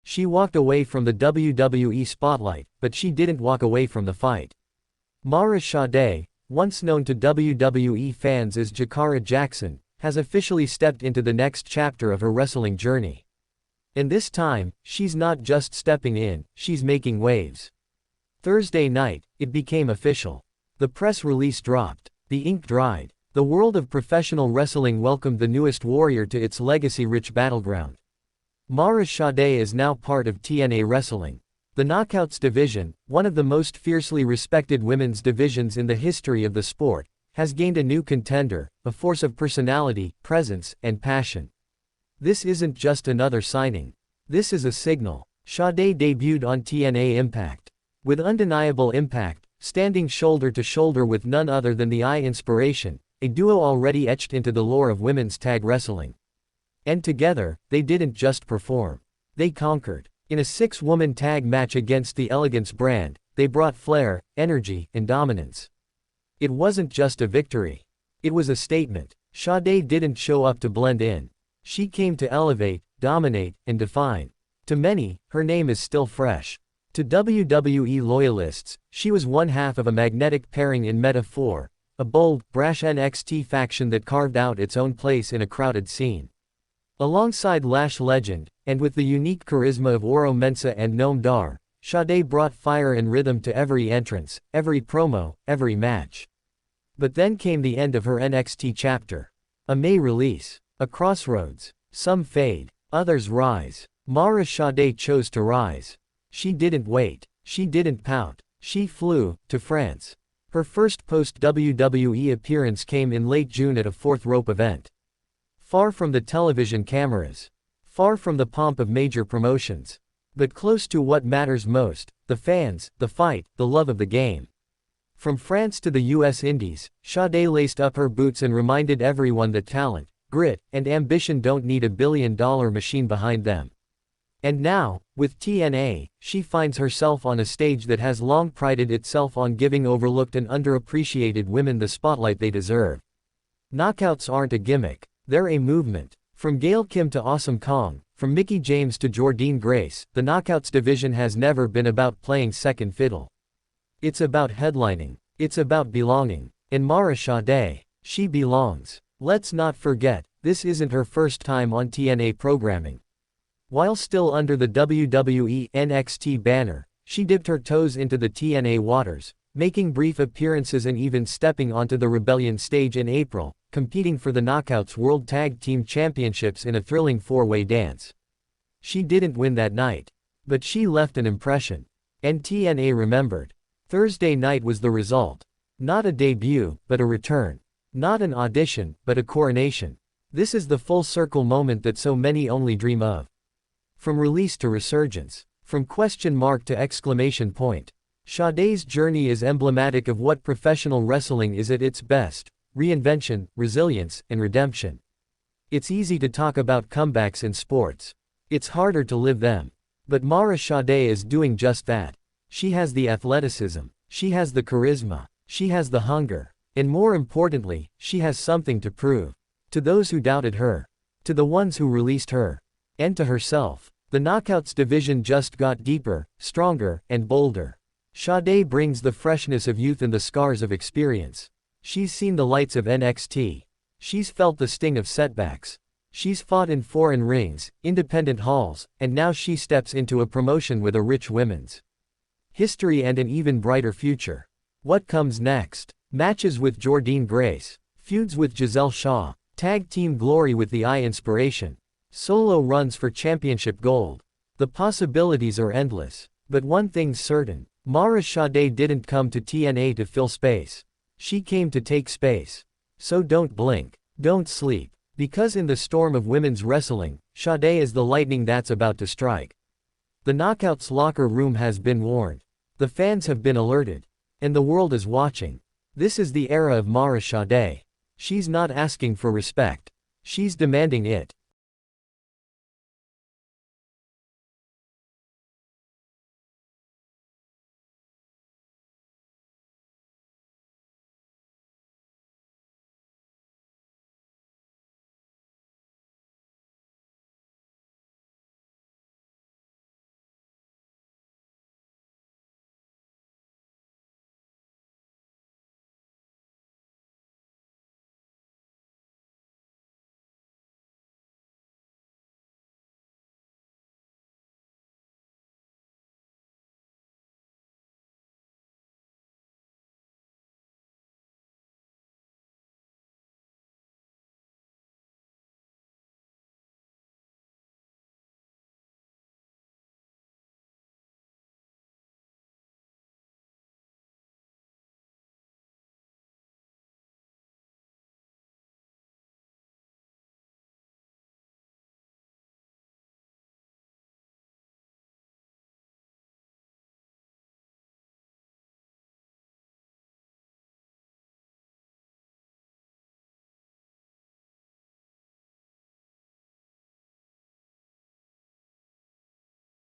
She walked away from the WWE spotlight, but she didn't walk away from the fight. Mara Sadè, once known to WWE fans as Jakara Jackson, has officially stepped into the next chapter of her wrestling journey. And this time, she's not just stepping in, she's making waves. Thursday night, it became official. The press release dropped. The ink dried. The world of professional wrestling welcomed the newest warrior to its legacy-rich battleground. Mara Sadè is now part of TNA Wrestling. The Knockouts division, one of the most fiercely respected women's divisions in the history of the sport, has gained a new contender, a force of personality, presence, and passion. This isn't just another signing. This is a signal. Sadè debuted on TNA Impact. With undeniable impact, standing shoulder to shoulder with none other than the IInspiration, a duo already etched into the lore of women's tag wrestling. And together, they didn't just perform. They conquered. In a 6-woman tag match against the Elegance Brand, they brought flair, energy, and dominance. It wasn't just a victory. It was a statement. Sadè didn't show up to blend in. She came to elevate, dominate, and define. To many, her name is still fresh. To WWE loyalists, she was one half of a magnetic pairing in Meta-4, a bold, brash NXT faction that carved out its own place in a crowded scene. Alongside Lash Legend, and with the unique charisma of Oro Mensah and Noam Dar, Sadè brought fire and rhythm to every entrance, every promo, every match. But then came the end of her NXT chapter. A May release. A crossroads. Some fade. Others rise. Mara Sadè chose to rise. She didn't wait. She didn't pout. She flew to France. Her first post-WWE appearance came in late June at a Fourth Rope event. Far from the television cameras. Far from the pomp of major promotions. But close to what matters most, the fans, the fight, the love of the game. From France to the US Indies, Sadè laced up her boots and reminded everyone that talent, grit, and ambition don't need a billion-dollar machine behind them. And now, with TNA, she finds herself on a stage that has long prided itself on giving overlooked and underappreciated women the spotlight they deserve. Knockouts aren't a gimmick, they're a movement. From Gail Kim to Awesome Kong, from Mickie James to Jordynne Grace, the Knockouts division has never been about playing second fiddle. It's about headlining. It's about belonging. And Mara Sadè, she belongs. Let's not forget, this isn't her first time on TNA programming. While still under the WWE NXT banner, she dipped her toes into the TNA waters, making brief appearances and even stepping onto the Rebellion stage in April, competing for the Knockouts World Tag Team Championships in a thrilling 4-way dance. She didn't win that night. But she left an impression. And TNA remembered. Thursday night was the result. Not a debut, but a return. Not an audition, but a coronation. This is the full circle moment that so many only dream of. From release to resurgence. From question mark to exclamation point. Sadè's journey is emblematic of what professional wrestling is at its best: reinvention, resilience, and redemption. It's easy to talk about comebacks in sports. It's harder to live them. But Mara Sadè is doing just that. She has the athleticism. She has the charisma. She has the hunger. And more importantly, she has something to prove. To those who doubted her. To the ones who released her. And to herself. The Knockouts division just got deeper, stronger, and bolder. Sadè brings the freshness of youth and the scars of experience. She's seen the lights of NXT. She's felt the sting of setbacks. She's fought in foreign rings, independent halls, and now she steps into a promotion with a rich women's history and an even brighter future. What comes next? Matches with Jordynne Grace. Feuds with Giselle Shaw. Tag team glory with the IInspiration. Solo runs for championship gold. The possibilities are endless. But one thing's certain. Mara Sadè didn't come to TNA to fill space. She came to take space. So don't blink. Don't sleep. Because in the storm of women's wrestling, Sadè is the lightning that's about to strike. The Knockouts locker room has been warned. The fans have been alerted. And the world is watching. This is the era of Mara Sadè. She's not asking for respect. She's demanding it.